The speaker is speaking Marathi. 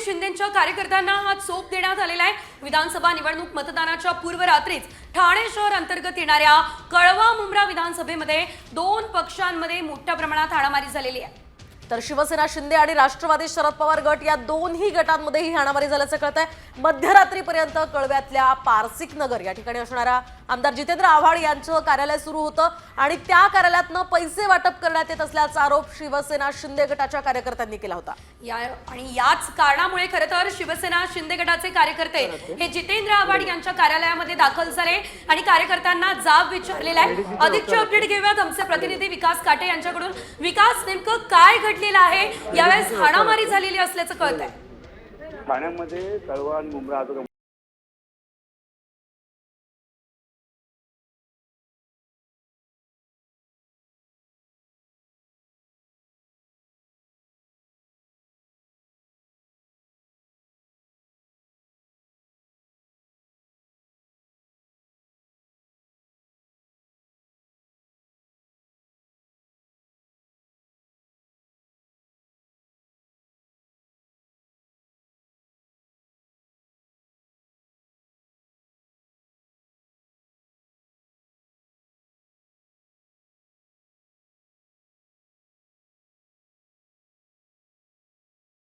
शिंदेंच्या कार्यकर्त्यांना हा चोप देण्यात आलेला आहे। विधानसभा निवडणूक मतदानाच्या पूर्वरात्रीच ठाणे शहर अंतर्गत येणाऱ्या कळवा मुंब्रा विधानसभेमध्ये दोन पक्षांमध्ये मोठ्या प्रमाणात हाणामारी झालेली आहे। तर शिवसेना शिंदे आणि राष्ट्रवादी शरद पवार गट या दोन्ही गटांमध्ये ही हाणामारी झाल्याचं कळतंय। मध्यरात्रीपर्यंत कळव्यातल्या पारसिक नगर या ठिकाणी असणाऱ्या आमदार जितेंद्र आव्हाड यांचं कार्यालय सुरू होतं आणि त्या कार्यालयातनं पैसे वाटप करण्यात येत असल्याचा आरोप शिवसेना शिंदे गटाच्या कार्यकर्त्यांनी केला होता। याच कारणामुळे खरं तर शिवसेना शिंदे गटाचे कार्यकर्ते हे जितेंद्र आव्हाड यांच्या कार्यालयामध्ये दाखल झाले आणि कार्यकर्त्यांना जाब विचारलेला आहे। अधिकची अपडेट घेऊयात आमचे प्रतिनिधी विकास काटे यांच्याकडून। विकास, नेमकं काय घडलेलं आहे? यावेळेस हाणामारी झालेली असल्याचं कळतंय। ठाण्यामध्ये कळवा आणि मुंब्रा हा जो